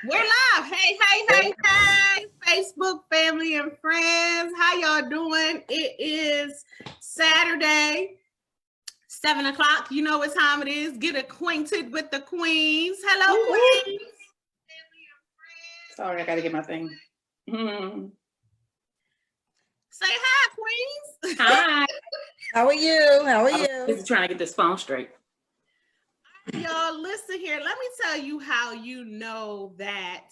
We're live. Hey, Facebook family and friends. How y'all doing? It is Saturday, 7 o'clock. You know what time it is. Get acquainted with the queens. Hello, queens. Sorry, I gotta get my thing. Say hi, queens. Hi. How are you? How are you? Just trying to get this phone straight. Y'all, listen here. Let me tell you how you know that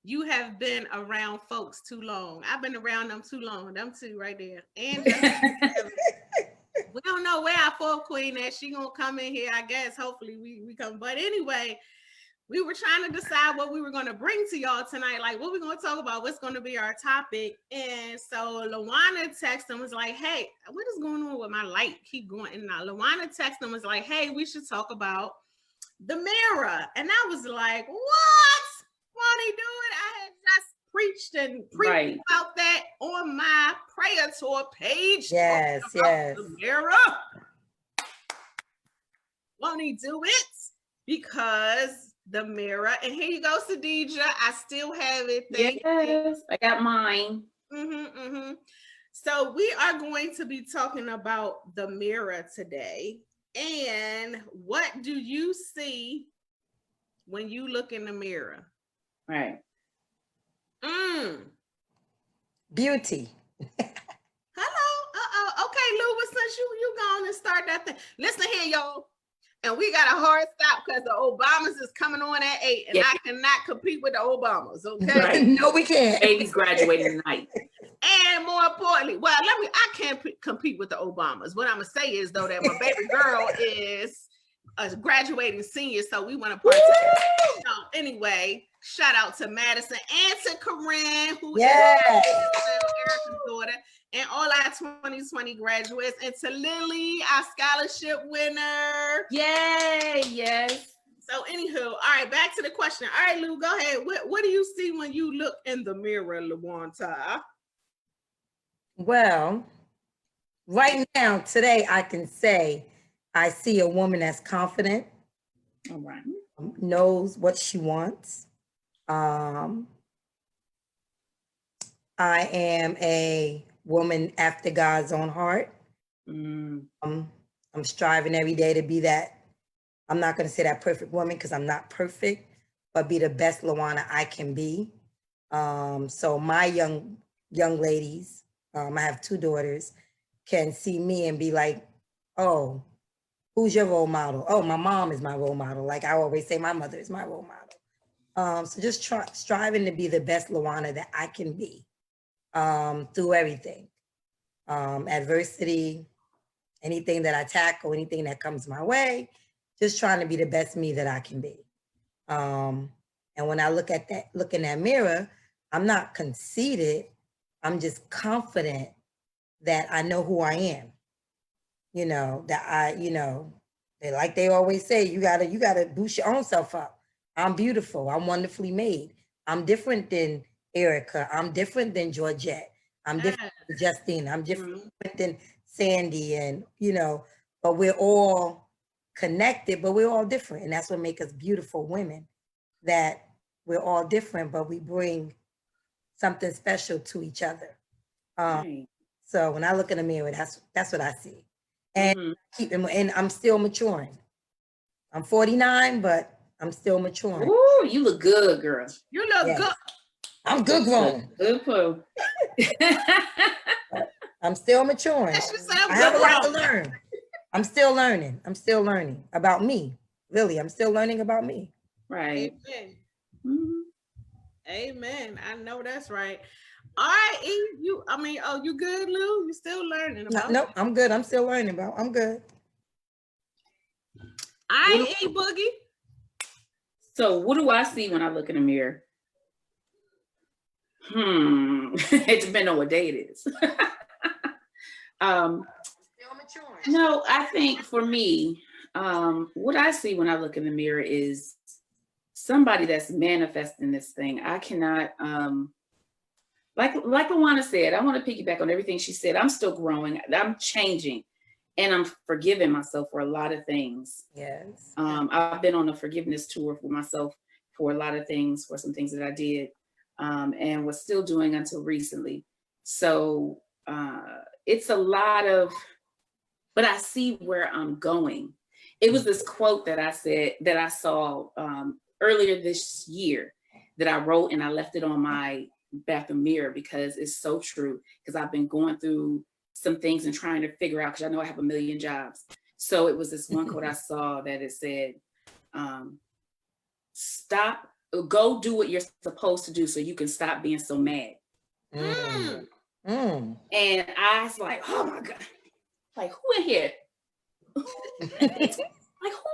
you have been around folks too long. I've been around them too long. Them two right there. And we don't know where our fourth queen is. She gonna come in here, I guess. Hopefully we come. But anyway, we were trying to decide what we were going to bring to y'all tonight. Like, what we're going to talk about, what's going to be our topic. And so Lawana texted and was like, hey, what is going on with my light? Keep going. And now Lawana texted and was like, hey, we should talk about the mirror. And I was like, what? Won't he do it? I had just preached about that on my prayer tour page. Yes. The mirror. Won't he do it? Because the mirror, and here you go, Sadidja. I still have it. Yes, I got mine. So we are going to be talking about the mirror today. And what do you see when you look in the mirror? Right. Beauty. Hello. Okay, Lou, since you go on and start that thing. Listen here, y'all. And we got a hard stop because the Obamas is coming on at 8, and I cannot compete with the Obamas. Okay, right. No, we can't. Baby's graduating tonight. And more importantly, I can't compete with the Obamas. What I'm gonna say is though that my baby girl is a graduating senior, so we want to participate. So anyway, shout out to Madison and to Corinne, who is Erica's daughter. And all our 2020 graduates, and to Lily, our scholarship winner. Yay, yes. So anywho, all right, back to the question. All right, Lou, go ahead. What do you see when you look in the mirror, LaWanta? Well, right now, today, I can say I see a woman that's confident. All right. Knows what she wants. I am a woman after God's own heart. I'm striving every day to be that. I'm not going to say that perfect woman because I'm not perfect, but be the best Lawana I can be. So my young ladies, I have 2 daughters, can see me and be like, oh, who's your role model? Oh, my mom is my role model. Like I always say, my mother is my role model. So just striving to be the best Lawana that I can be. Through everything, adversity, anything that I tackle, anything that comes my way, just trying to be the best me that I can be. And when I look in that mirror, I'm not conceited. I'm just confident that I know who I am. You know, that they always say, you gotta boost your own self up. I'm beautiful. I'm wonderfully made. I'm different than Erica, I'm different than Georgette. I'm different than Justine. I'm different than Sandy, and but we're all connected, but we're all different, and that's what makes us beautiful women. That we're all different, but we bring something special to each other. So when I look in the mirror, that's what I see, and and I'm still maturing. I'm 49, but I'm still maturing. Ooh, you look good, girl. You look good. I'm good grown. Good poo. I'm still maturing. I have a lot to learn. I'm still learning about me. Really, I'm still learning about me. Right. Amen. Amen. I know that's right. All right, E, you good, Lou? You still learning about No, I'm good. I'm still learning about. I'm good. All right, E Boogie. So what do I see when I look in the mirror? It depends on what day it is. No, I think for me, what I see when I look in the mirror is somebody that's manifesting this thing. I cannot, like Lawana said, I want to piggyback on everything she said. I'm still growing. I'm changing. And I'm forgiving myself for a lot of things. Yes. I've been on a forgiveness tour for myself for a lot of things, for some things that I did, and was still doing until recently. So it's a lot of, but I see where I'm going. It was this quote that I saw earlier this year that I wrote, and I left it on my bathroom mirror because it's so true. Because I've been going through some things and trying to figure out, because I know I have a million jobs. So it was this one quote I saw that it said, go do what you're supposed to do so you can stop being so mad. Mm. And I was like, oh my God, like who in here? Like who?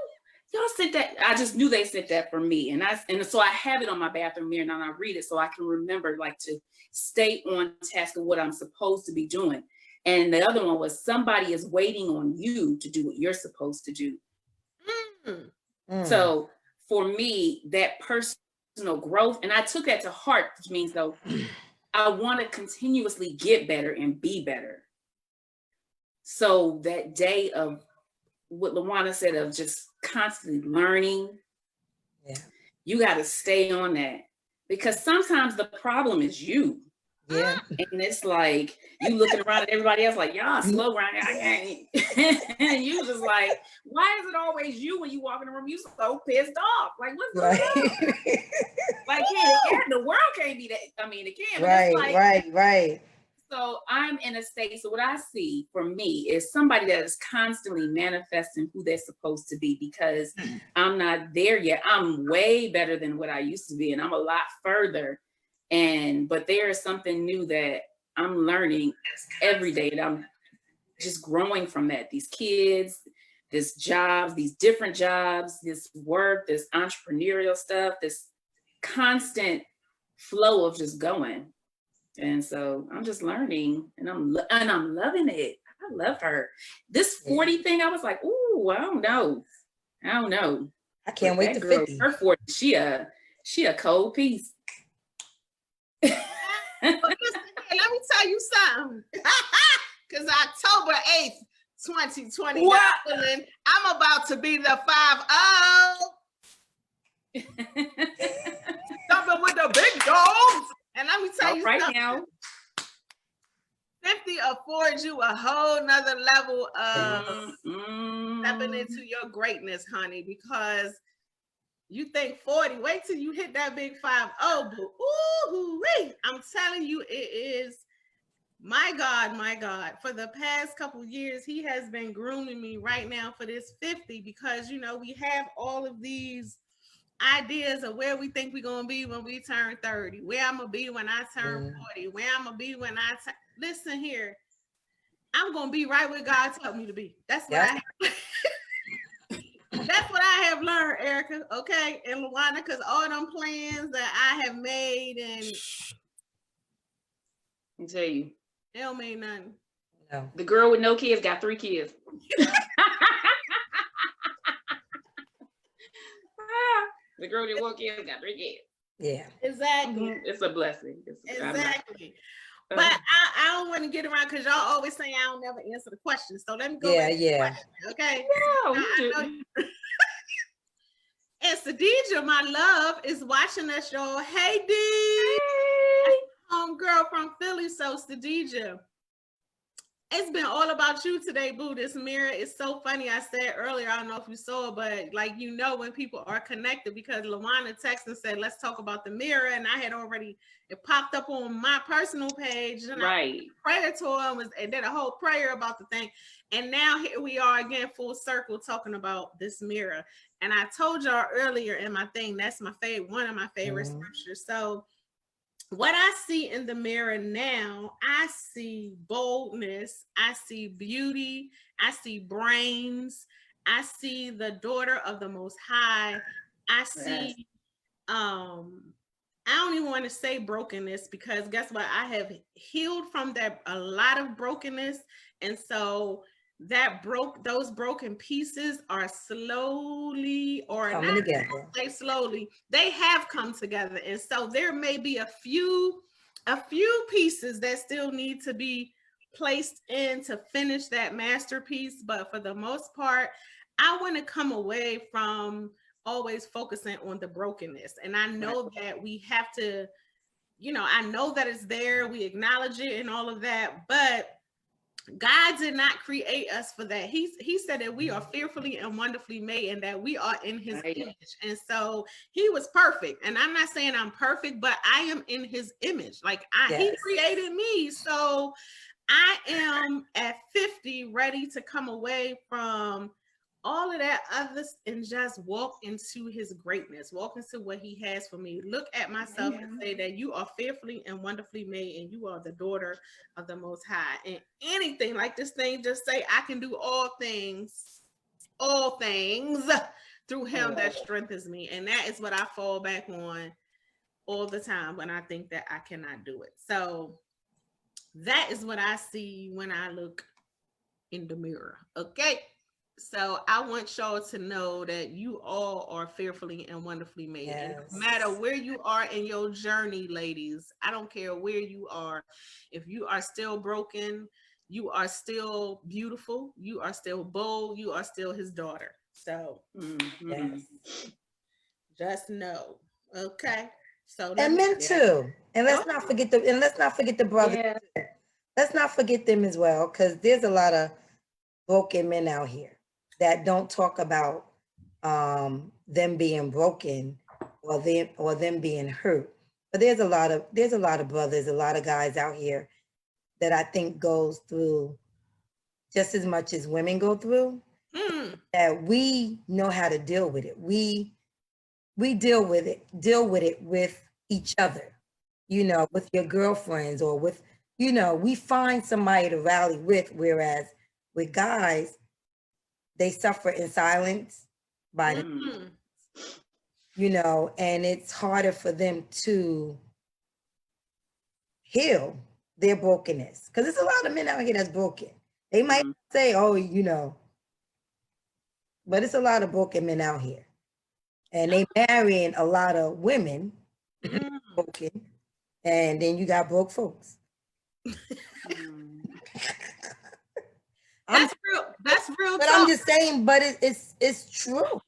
Y'all sent that? I just knew they sent that for me. And so I have it on my bathroom mirror, and I read it so I can remember, like, to stay on task of what I'm supposed to be doing. And the other one was, somebody is waiting on you to do what you're supposed to do. So for me, that personal growth, and I took that to heart, which means though, I want to continuously get better and be better. So that day of what LaWanna said, of just constantly learning, you got to stay on that, because sometimes the problem is you. Yeah. And it's like you looking around at everybody else like, y'all slow around here. And you just like, why is it always you when you walk in the room? You so pissed off. Like, what's going on? Like, the world can't be that. I mean, it can. But it's like, right. So I'm in a state. So what I see for me is somebody that is constantly manifesting who they're supposed to be, because I'm not there yet. I'm way better than what I used to be, and I'm a lot further. But there is something new that I'm learning every day, and I'm just growing from that. These kids, this jobs, these different jobs, this work, this entrepreneurial stuff, this constant flow of just going. And so I'm just learning, and I'm loving it. I love her. This 40 thing, I was like, ooh, I don't know. I can't wait to 50. Her 40, she a cold piece. Well, listen, let me tell you something. Because October 8th, 2020, I'm about to be the 5-0. Something with the big dogs. And let me tell you right something. Now. 50 affords you a whole nother level of stepping into your greatness, honey, because you think 40, wait till you hit that big 5-0, but ooh-wee. I'm telling you, it is, my God, for the past couple years, he has been grooming me right now for this 50, because, you know, we have all of these ideas of where we think we're going to be when we turn 30, where I'm going to be when I turn 40, where I'm going to be when I listen here, I'm going to be right where God told me to be. That's what that's what I have learned, Erica, okay, and LaWanna, because all them plans that I have made, and I tell you, they don't mean nothing. No. The girl with no kids got 3 kids. The girl that walked in got 3 kids. Yeah. Exactly. It's a blessing. Exactly. But I don't want to get around, because y'all always say I don't never answer the question. So let me go back to the question, okay? No, I know. And Sadija, my love, is watching us, y'all. Hey, D. Hey. Homegirl from Philly. So Sadija, it's been all about you today, boo. This mirror is so funny. I said earlier, I don't know if you saw it, but like, you know, when people are connected, because LaWanna texted and said, let's talk about the mirror. And I had already, it popped up on my personal page, and I prayer to him and did a whole prayer about the thing. And now here we are again, full circle, talking about this mirror. And I told y'all earlier in my thing, that's my favorite, one of my favorite scriptures. So what I see in the mirror now, I see boldness, I see beauty, I see brains, I see the daughter of the Most High. I see, I don't even want to say brokenness, because guess what? I have healed from that, a lot of brokenness. And so those broken pieces are slowly, or coming together. They slowly, they have come together. And so there may be a few pieces that still need to be placed in to finish that masterpiece. But for the most part, I want to come away from always focusing on the brokenness. And I know that we have to, I know that it's there. We acknowledge it and all of that, but God did not create us for that. He said that we are fearfully and wonderfully made and that we are in his image. And so he was perfect. And I'm not saying I'm perfect, but I am in his image. Like he created me. So I am at 50 ready to come away from all of that others and just walk into his greatness, walk into what he has for me. Look at myself and say that you are fearfully and wonderfully made and you are the daughter of the Most High. And anything like this thing, just say, I can do all things through him that strengthens me. And that is what I fall back on all the time when I think that I cannot do it. So that is what I see when I look in the mirror. Okay. So I want y'all to know that you all are fearfully and wonderfully made. Yes. And no matter where you are in your journey, ladies, I don't care where you are. If you are still broken, you are still beautiful, you are still bold, you are still his daughter. So yes. Just know. Okay. So and men too. And let's not forget the brothers. Yeah. Let's not forget them as well, because there's a lot of broken men out here that don't talk about them being broken or them being hurt. But there's a lot of brothers, a lot of guys out here that I think goes through just as much as women go through. That we know how to deal with it. We deal with it with each other, with your girlfriends or with, we find somebody to rally with, whereas with guys, they suffer in silence by them, and it's harder for them to heal their brokenness. Because there's a lot of men out here that's broken. They might say, oh, but it's a lot of broken men out here. And they marrying a lot of women, broken, and then you got broke folks. That's real. That's real. But talk. I'm just saying. But it's true.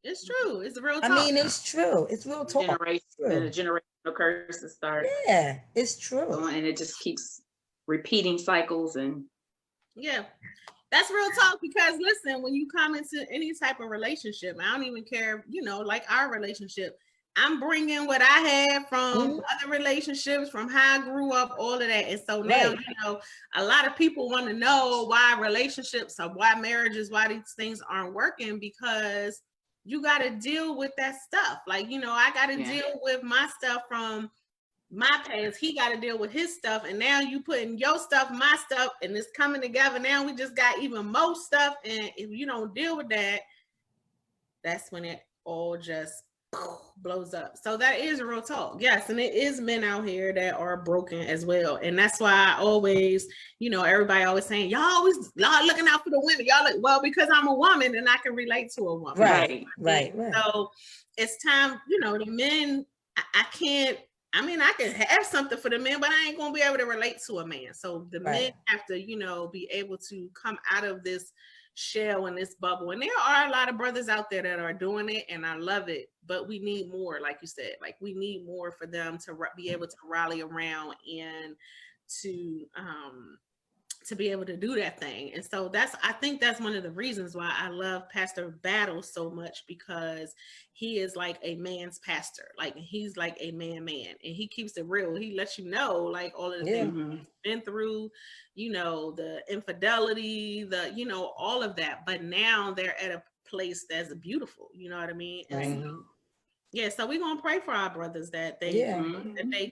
It's true. It's real talk. I mean, it's true. It's real talk. The generational curses start. Yeah, it's true. And it just keeps repeating cycles and. Yeah, that's real talk. Because listen, when you come into any type of relationship, I don't even care. Like our relationship. I'm bringing what I had from other relationships, from how I grew up, all of that. And so now, a lot of people want to know why relationships or why marriages, why these things aren't working, because you got to deal with that stuff. Like, I got to deal with my stuff from my past. He got to deal with his stuff. And now you putting your stuff, my stuff, and it's coming together. Now we just got even more stuff. And if you don't deal with that, that's when it all just blows up. So that is real talk. Yes. And it is men out here that are broken as well. And that's why I always, everybody always saying, y'all looking out for the women. Y'all like, well, because I'm a woman and I can relate to a woman. Right. So it's time, the men, I can have something for the men, but I ain't going to be able to relate to a man. So the men have to, be able to come out of this shell in this bubble. And there are a lot of brothers out there that are doing it, and I love it, but we need more. Like you said, like we need more for them to be able to rally around and to be able to do that thing. And so I think that's one of the reasons why I love Pastor Battle so much, because he is like a man's pastor. Like he's like a man, and he keeps it real. He lets you know, like all of the things he's been through, the infidelity, all of that. But now they're at a place that's beautiful. You know what I mean? And so we're gonna pray for our brothers that they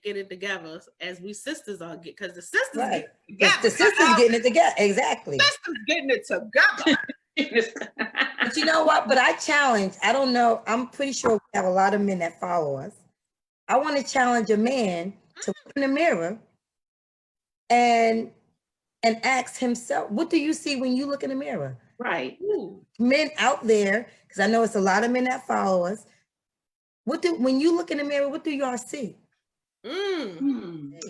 get it together, as we sisters are because the sisters get it together. The sisters getting it together. Exactly. Sisters getting it together. But you know what? But I challenge, I don't know, I'm pretty sure we have a lot of men that follow us. I want to challenge a man to look in the mirror and ask himself, what do you see when you look in the mirror? Right. Ooh. Men out there, because I know it's a lot of men that follow us. When you look in the mirror, what do y'all see?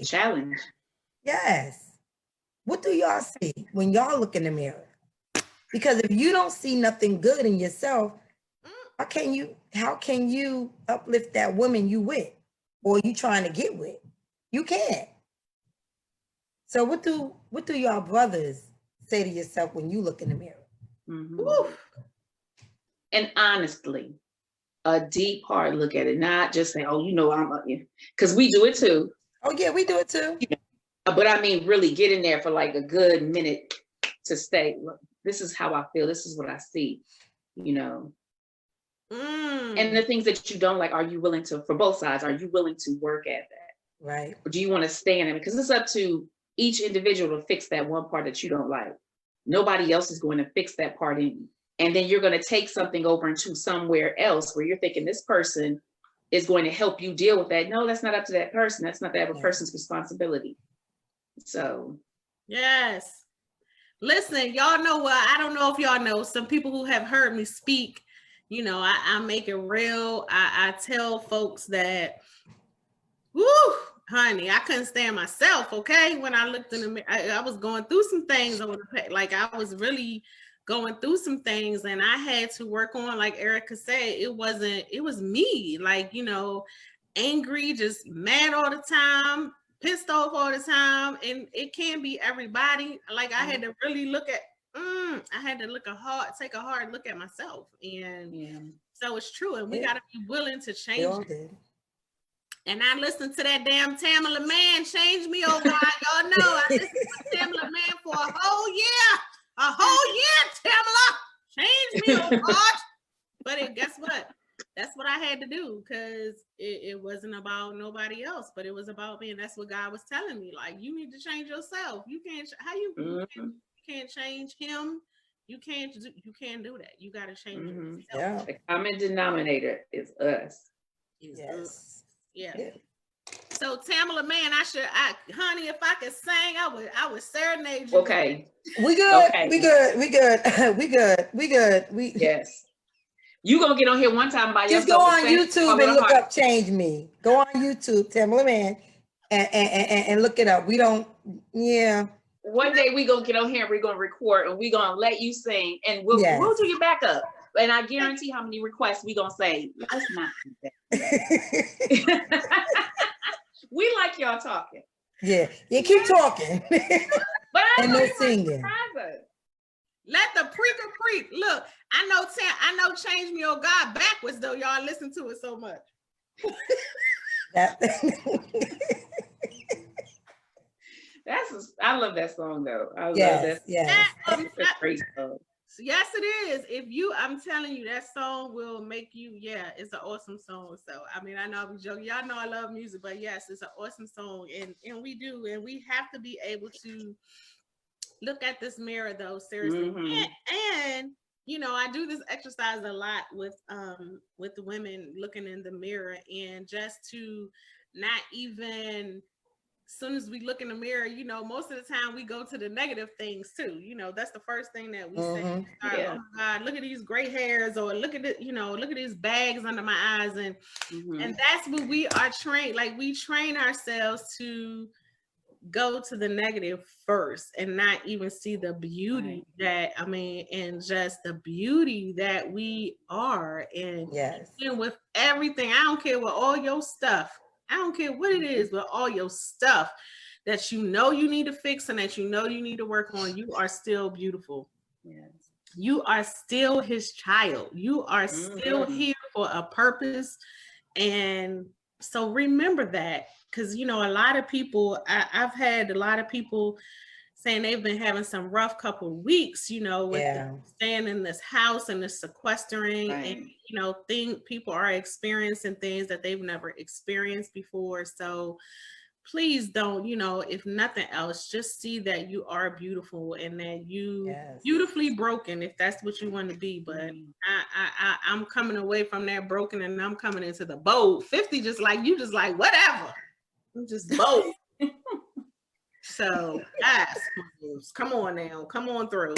Challenge. Yes. What do y'all see when y'all look in the mirror? Because if you don't see nothing good in yourself, how can you uplift that woman you with or you trying to get with? You can't. So what do y'all brothers say to yourself when you look in the mirror? Mm-hmm. And honestly, a deep hard look at it, not just saying, oh, I'm because we do it too. Oh yeah, we do it too. But I mean, really get in there for like a good minute to stay. Look, this is how I feel. This is what I see, And the things that you don't like, are you willing to, for both sides, are you willing to work at that? Right. Or do you want to stay in it? Because it's up to each individual to fix that one part that you don't like. Nobody else is going to fix that part in you. And then you're going to take something over into somewhere else where you're thinking this person is going to help you deal with that. No, that's not up to that person. That's not that other person's responsibility. So. Yes. Listen, y'all know what? I don't know if y'all know, some people who have heard me speak, I make it real. I tell folks that, whoo, honey, I couldn't stand myself, okay? When I looked in the mirror, I was going through some things over the past, like I was really going through some things and I had to work on, like Erica said, it was me, like, angry, just mad all the time, pissed off all the time. And it can't be everybody. Like I had to really look at, take a hard look at myself. And so it's true. And we got to be willing to change it. And I listened to that damn Tamala Man change me, oh God, y'all know I listened to Tamala Man for a whole year, Tamala, change me, oh God. But guess what? That's what I had to do because it wasn't about nobody else, but it was about me. And that's what God was telling me. Like, you need to change yourself. You can't, you can't change him. You can't do that. You got to change yourself. Yeah. The common denominator is us. Yes. Yeah. So Tamala Man, honey, if I could sing, I would serenade you. Okay. We good. Yes. You gonna get on here one time by yourself. Just go on YouTube and look up Change Me. Go on YouTube, Tamala Man, and look it up. We don't, One day we gonna get on here and we're gonna record and we're gonna let you sing and we'll do your backup. And I guarantee how many requests we gonna say, let's not do that. We like y'all talking. Yeah, keep talking. But I and no singing. Let the preaker preach. Look, I know Change Me, oh God, backwards though. Y'all listen to it so much. I love that song though. I love that. Yes. It's a great song. Yes, it is. I'm telling you, that song will make you, it's an awesome song. So, I mean, I know I'm joking. Y'all know I love music, but yes, it's an awesome song. And we do. And we have to be able to look at this mirror though, seriously. And I do this exercise a lot with the women looking in the mirror, and just to not even, as soon as we look in the mirror, most of the time we go to the negative things too. That's the first thing that we say. Oh God, look at these gray hairs, or look at it, look at these bags under my eyes. And that's what we are trained. Like, we train ourselves to go to the negative first and not even see the beauty and just the beauty that we are. And with everything, I don't care what all your stuff, I don't care what it is, but all your stuff that you need to fix and that you need to work on, you are still beautiful. Yes. You are still his child. You are still here for a purpose. And so remember that, because, a lot of people, I've had a lot of people saying they've been having some rough couple of weeks, with staying in this house and the sequestering, and, people are experiencing things that they've never experienced before. So please don't, if nothing else, just see that you are beautiful and that you beautifully broken, if that's what you want to be. But I'm coming away from that broken and I'm coming into the bold 50, just like whatever. I'm just bold. So guys, come on now, come on through.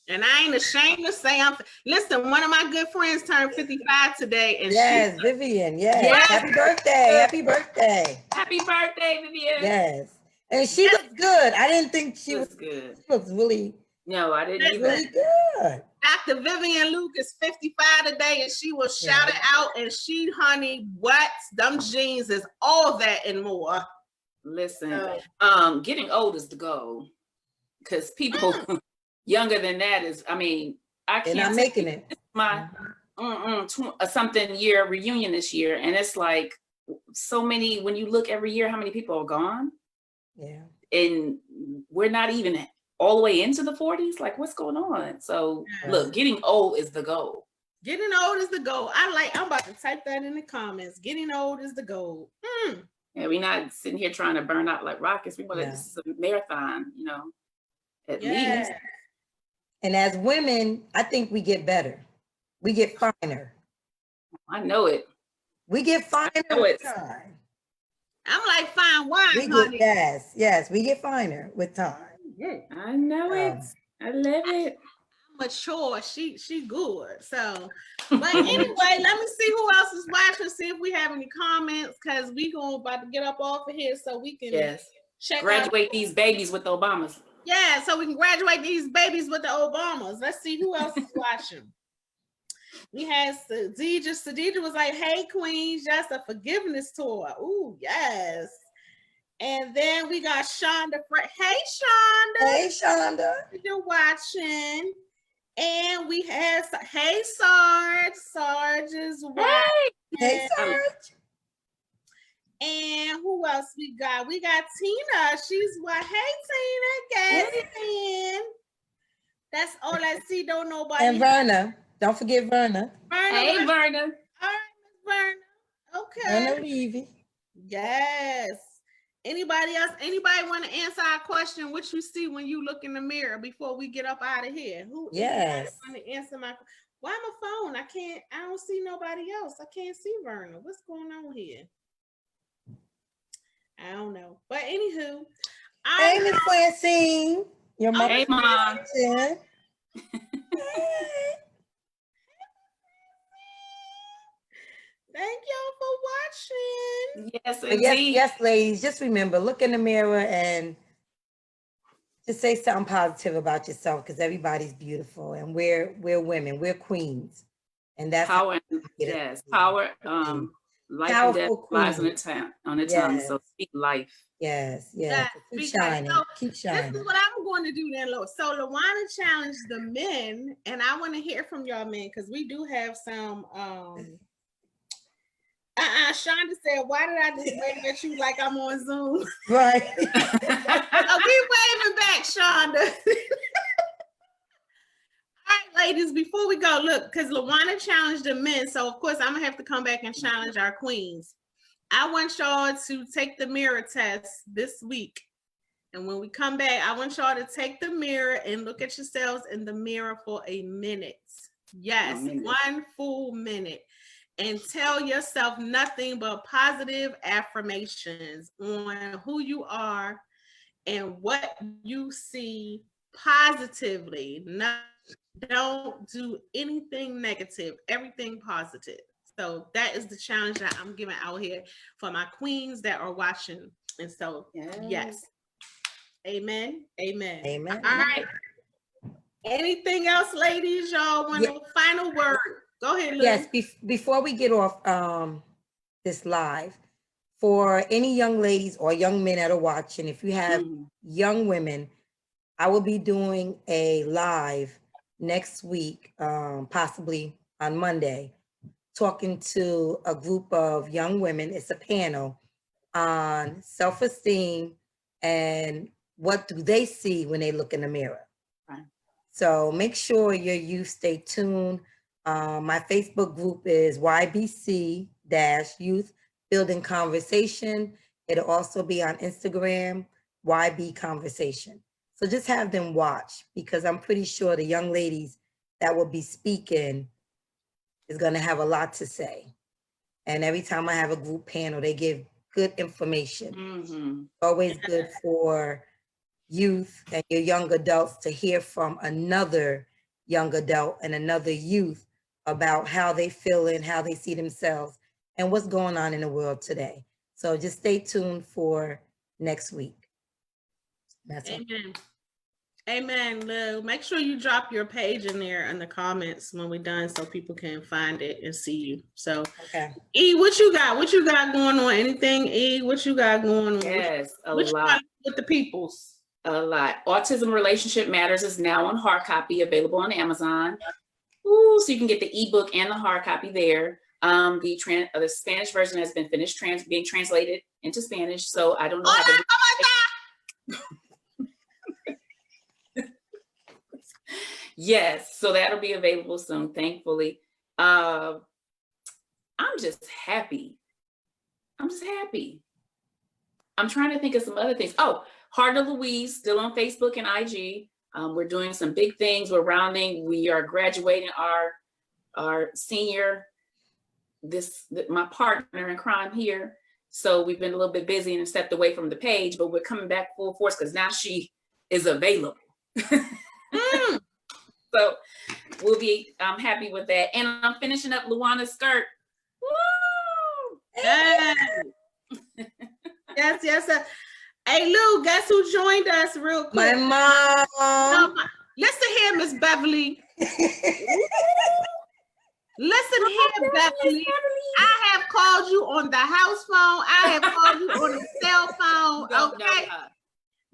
And I ain't ashamed to say listen, one of my good friends turned 55 today. And Vivian, happy birthday. Happy birthday. Happy birthday, Vivian. Yes. And she looks good. I didn't think she was good. She looks really, no, I didn't either. Really good. Dr. Vivian Luke is 55 today, and she was shouted out, and she, honey, what? Them jeans is all that and more. Listen, getting old is the goal, because people younger than that is, I mean, I can't. They're not making it. My something year reunion this year, and it's like so many. When you look every year, how many people are gone? Yeah, and we're not even all the way into the 40s. Like, what's going on? So look, getting old is the goal. Getting old is the goal. I'm about to type that in the comments. Getting old is the goal. Yeah, we're not sitting here trying to burn out like rockets. We want to, this is a marathon, you know, at least. And as women, I think we get better. We get finer. I know it. We get finer with time. I'm like fine wine, honey. Yes, we get finer with time. I know it. I love it. Mature, she good. So, but anyway, let me see who else is watching. See if we have any comments, because we about to get up off of here so we can check graduate these babies with the Obamas. Yeah, so we can graduate these babies with the Obamas. Let's see who else is watching. We had Sadidja. Sadidja was like, "Hey, Queens, just a forgiveness tour." Ooh, yes. And then we got Shonda. Hey, Shonda. Hey, Shonda. You're watching. And we have, hey, Sarge. Sarge is watching. Hey, Sarge. And who else we got? We got Tina. She's what? Hey, Tina. Guess That's all I see. Don't nobody. And Verna. Don't forget Verna. Hey, Verna. All right, Miss Verna. Okay. Verna Levy. Yes. Anybody else? Anybody want to answer our question? What you see when you look in the mirror before we get up out of here? Who? Yes. Want to answer my? Why my phone? I don't see nobody else. I can't see Verna. What's going on here? I don't know. But anywho, hey, Miss Francine. Your mom. Hey, Mom. Hey. Thank y'all for watching. Yes, indeed. Yes, ladies. Just remember, look in the mirror and just say something positive about yourself, because everybody's beautiful, and we're women, we're queens, and that's power. Yes, power. Life and death lies on the tongue. So speak life. Yes. Keep shining. Keep shining. This is what I'm going to do then, Lord. So LaWanna challenged the men, and I want to hear from y'all men, because we do have some. Shonda said, "Why did I just wave at you like I'm on Zoom?" Right. Oh, keep waving back, Shonda. All right, ladies, before we go, look, because LaWanna challenged the men, so of course I'm gonna have to come back and challenge our queens. I want y'all to take the mirror test this week. And when we come back, I want y'all to take the mirror and look at yourselves in the mirror for a minute. Yes, 1 full minute. And tell yourself nothing but positive affirmations on who you are and what you see positively. Don't do anything negative, everything positive. So that is the challenge that I'm giving out here for my queens that are watching. And so, yes. Amen. Amen. Amen. All right. Anything else, ladies? Y'all want a final word? Go ahead, Lou. Yes, before we get off this live, for any young ladies or young men that are watching, if you have young women, I will be doing a live next week, possibly on Monday, talking to a group of young women. It's a panel on self-esteem and what do they see when they look in the mirror. Right. So make sure your youth stay tuned. My Facebook group is YBC-Youth Building Conversation. It'll also be on Instagram, YB Conversation. So just have them watch, because I'm pretty sure the young ladies that will be speaking is going to have a lot to say. And every time I have a group panel, they give good information. Always good for youth and your young adults to hear from another young adult and another youth about how they feel and how they see themselves and what's going on in the world today. So just stay tuned for next week. That's Amen. Amen, Lou. Make sure you drop your page in there in the comments when we're done so people can find it and see you. So, Okay. E, what you got? What you got going on? Anything, E? What you got going on? Yes, a What you lot. got with the peoples? A lot. Autism Relationship Matters is now on hard copy, available on Amazon. Ooh, so you can get the ebook and the hard copy there. The Spanish version has been finished being translated into Spanish, so I don't know how to. Yes, so that'll be available soon, thankfully. I'm just happy. I'm trying to think of some other things. Oh, Heart of Louise, still on Facebook and IG. We're doing some big things. We are graduating our senior, my partner in crime here. So we've been a little bit busy and stepped away from the page, but we're coming back full force because now she is available. So we'll be happy with that. And I'm finishing up Luana's skirt. Woo! Yes. Yes. Hey, Lou, guess who joined us real quick? My mom. Listen here, Miss Beverly. Listen here, Beverly. I have called you on the house phone. I have called you on the cell phone. Okay.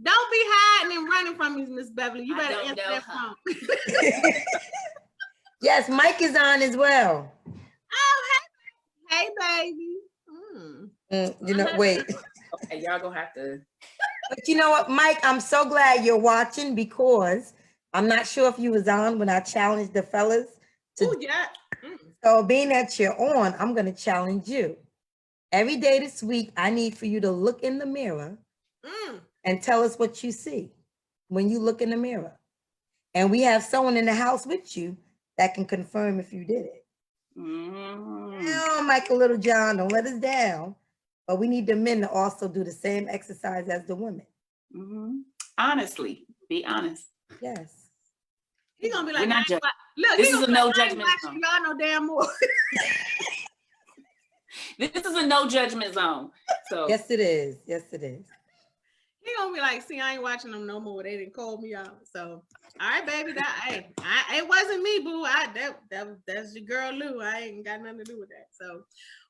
Don't be hiding and running from me, Miss Beverly. You better answer that phone. Yes, Mike is on as well. Oh, hey baby. Wait. Okay, y'all gonna have to. But you know what, Mike? I'm so glad you're watching because I'm not sure if you was on when I challenged the fellas. Oh, yeah. So being that you're on, I'm gonna challenge you. Every day this week, I need for you to look in the mirror and tell us what you see when you look in the mirror. And we have someone in the house with you that can confirm if you did it. No, Michael Little John, don't let us down. But we need the men to also do the same exercise as the women. Honestly, be honest. Yes. He's gonna be like, look, this is a no judgment zone. Y'all know damn more. This is a no judgment zone. So yes, it is. Yes, it is. He gonna be like, see, I ain't watching them no more. They didn't call me out. So, all right, baby. It wasn't me, boo. That's your girl Lou. I ain't got nothing to do with that. So,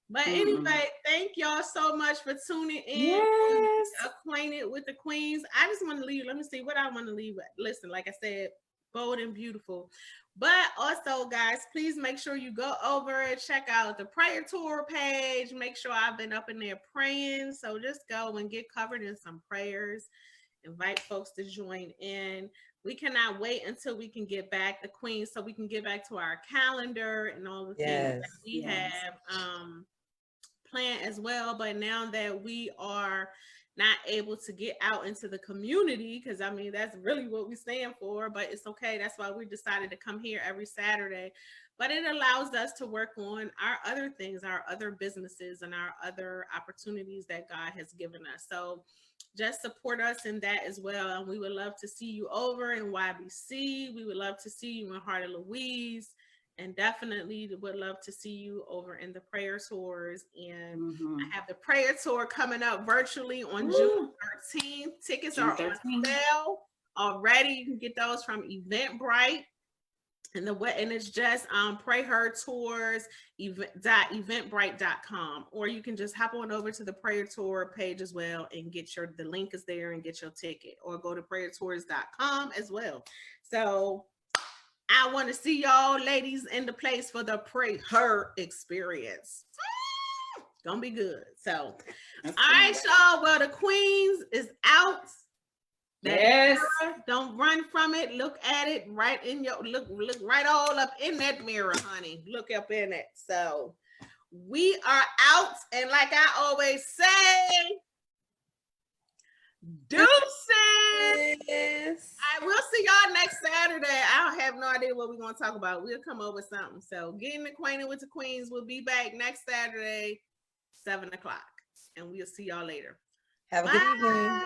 but anyway, thank y'all so much for tuning in. Yes. Acquainted with the queens. I just want to leave. Let me see what I want to leave with. Listen, like I said, bold and beautiful. But also, guys, please make sure you go over and check out the prayer tour page. Make sure I've been up in there praying. So just go and get covered in some prayers. Invite folks to join in. We cannot wait until we can get back, the queens, so we can get back to our calendar and all the things that we have planned as well. But now that we are not able to get out into the community, because I mean, that's really what we stand for, but it's okay. That's why we decided to come here every Saturday. But it allows us to work on our other things, our other businesses and our other opportunities that God has given us. So just support us in that as well. And we would love to see you over in YBC. We would love to see you in Heart of Louise. And definitely would love to see you over in the prayer tours. And I have the prayer tour coming up virtually on June 13th. Tickets are on sale already. You can get those from Eventbrite. And it's just Pray Her Tours eventbrite.com, or you can just hop on over to the prayer tour page as well and get the link is there and get your ticket, or go to prayertours.com as well. So I want to see y'all ladies in the place for the Pray Her experience. Gonna be good. So, all right, y'all. Well, the queens is out. Yes. Don't run from it. Look at it right in your look right all up in that mirror, honey. Look up in it. So we are out, and like I always say, deuces. I will see y'all next Saturday. I have no idea what we're going to talk about. We'll come up with something. So getting acquainted with the queens. We'll be back next Saturday, 7 o'clock. And we'll see y'all later. Have a good evening.